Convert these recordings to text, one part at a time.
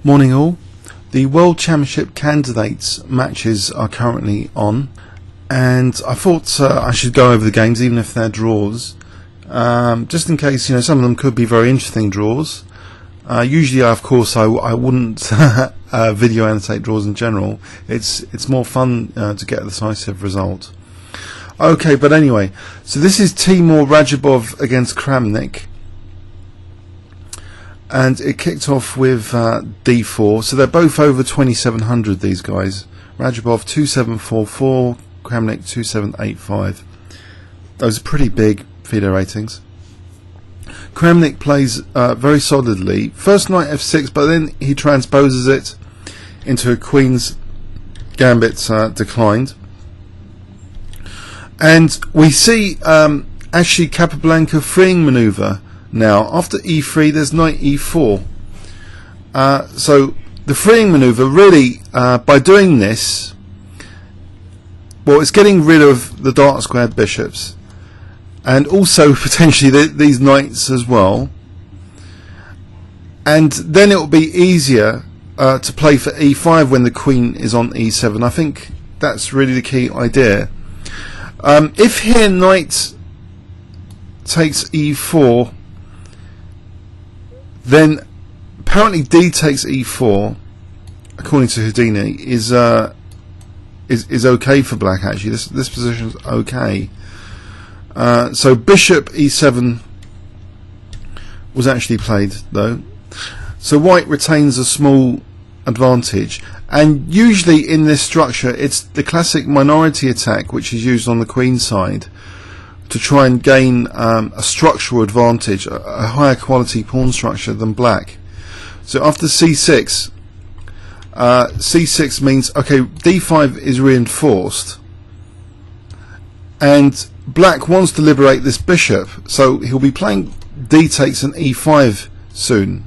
Morning all. The World Championship candidates matches are currently on, and I thought I should go over the games even if they're draws, just in case some of them could be very interesting draws. Usually of course I wouldn't video annotate draws in general. It's more fun to get a decisive result. Okay, but anyway, so this is Teimour Radjabov against Kramnik. And it kicked off with d4, so they're both over 2700, these guys. Radjabov 2744, Kramnik 2785. Those are pretty big FIDE ratings. Kramnik plays very solidly. First knight f6, but then he transposes it into a queen's gambit declined. And we see actually Capablanca freeing manoeuvre. Now, after e3, there's knight e4. So the freeing manoeuvre really, by doing this, well, it's getting rid of the dark squared bishops, and also potentially these knights as well. And then it will be easier to play for e5 when the queen is on e7. I think that's really the key idea. If here knight takes e4, then apparently d takes e4, according to Houdini, is okay for black. Actually, this position is okay. So bishop e7 was actually played though, so white retains a small advantage. And usually in this structure, it's the classic minority attack which is used on the queen side to try and gain a structural advantage, a higher quality pawn structure than black. So after c6, c6 means, okay, d5 is reinforced, and black wants to liberate this bishop, so he'll be playing d takes an e5 soon.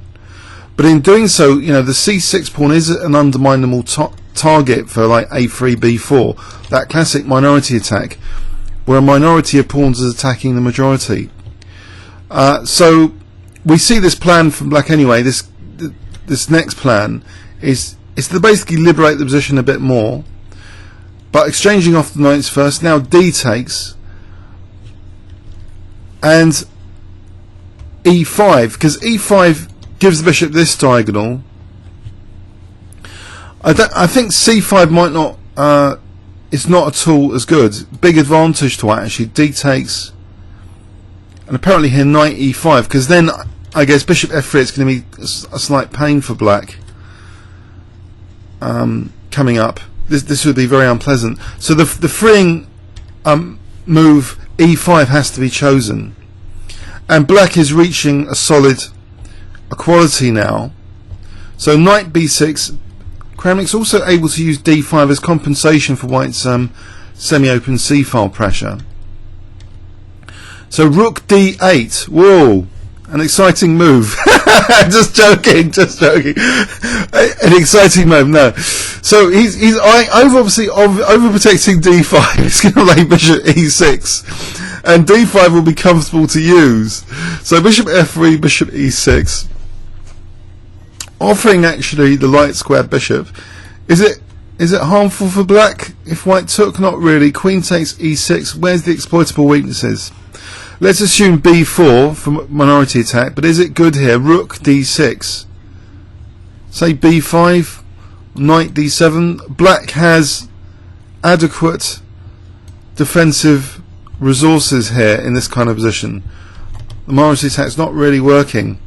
But in doing so, the c6 pawn is an underminable target for like a3 b4, that classic minority attack, where a minority of pawns is attacking the majority. So we see this plan from black anyway. This next plan is to basically liberate the position a bit more, but exchanging off the knights first. Now d takes, and e5, because e5 gives the bishop this diagonal. I think c5 might not. It's not at all as good. Big advantage to white actually. D takes, and apparently here knight e5, because then I guess bishop f3, it's going to be a slight pain for black coming up. This would be very unpleasant. So the freeing move e5 has to be chosen, and black is reaching a solid equality now. So knight b6. Kramnik's also able to use d5 as compensation for white's semi-open c-file pressure. So rook d8. Whoa, an exciting move. just joking. An exciting move. No. So he's obviously overprotecting d5. He's going to lay bishop e6, and d5 will be comfortable to use. So bishop f3, bishop e6. Offering actually the light square bishop. Is it harmful for black if white took? Not really. Queen takes e6. Where's the exploitable weaknesses? Let's assume b4 for minority attack, but is it good here? Rook d6. Say b5, knight d7. Black has adequate defensive resources here in this kind of position. The minority attack's not really working.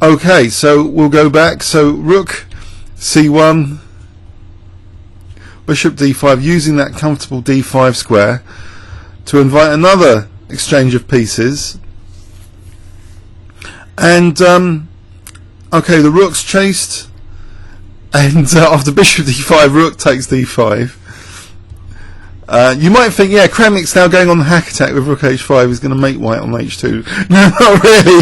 Okay, so we'll go back. So rook c1, bishop d5, using that comfortable d5 square to invite another exchange of pieces. And okay, the rook's chased, and after bishop d5, rook takes d5. You might think, yeah, Kramnik's now going on the hack attack with rook h5. He's going to make white on h2. No,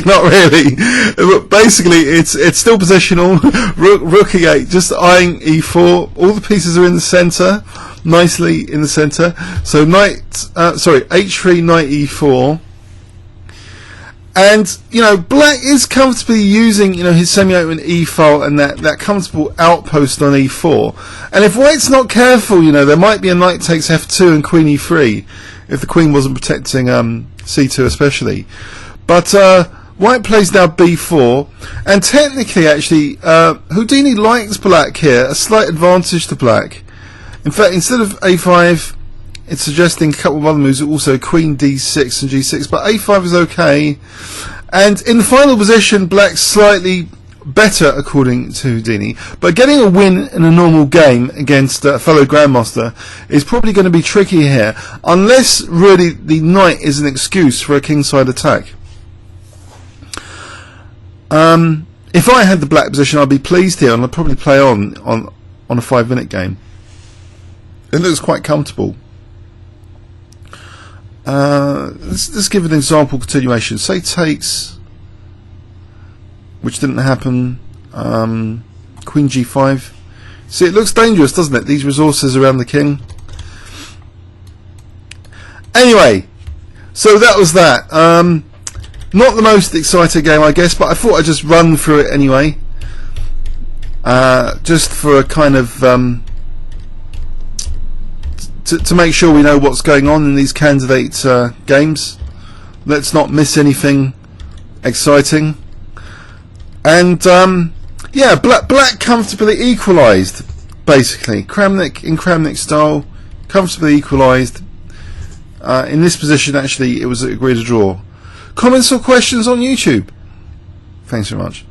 not really. But basically, it's still positional. Rook e8, just eyeing e4. All the pieces are in the center, nicely in the center. So h3, knight e4, And, you know, black is comfortably using, you know, his semi-open e-file and that comfortable outpost on e4. And if white's not careful, you know, there might be a knight takes f2 and queen e3, if the queen wasn't protecting c2 especially. But white plays now b4, and technically, actually, Houdini likes black here, a slight advantage to black. In fact, instead of a5, it's suggesting a couple of other moves, also queen d6 and g6, but a5 is okay. And in the final position, black's slightly better according to Houdini, but getting a win in a normal game against a fellow grandmaster is probably going to be tricky here, unless really the knight is an excuse for a kingside attack. If I had the black position, I'd be pleased here, and I'd probably play on a 5-minute game. It looks quite comfortable. Let's give an example continuation. Say takes, which didn't happen. Queen g5. See, it looks dangerous, doesn't it? These resources around the king. Anyway, so that was that. Not the most exciting game, I guess, but I thought I'd just run through it anyway. Just for a kind of to make sure we know what's going on in these candidate games. Let's not miss anything exciting. And yeah, black comfortably equalised, basically. Kramnik in Kramnik style, comfortably equalised. In this position, actually, it was agreed a draw. Comments or questions on YouTube? Thanks very much.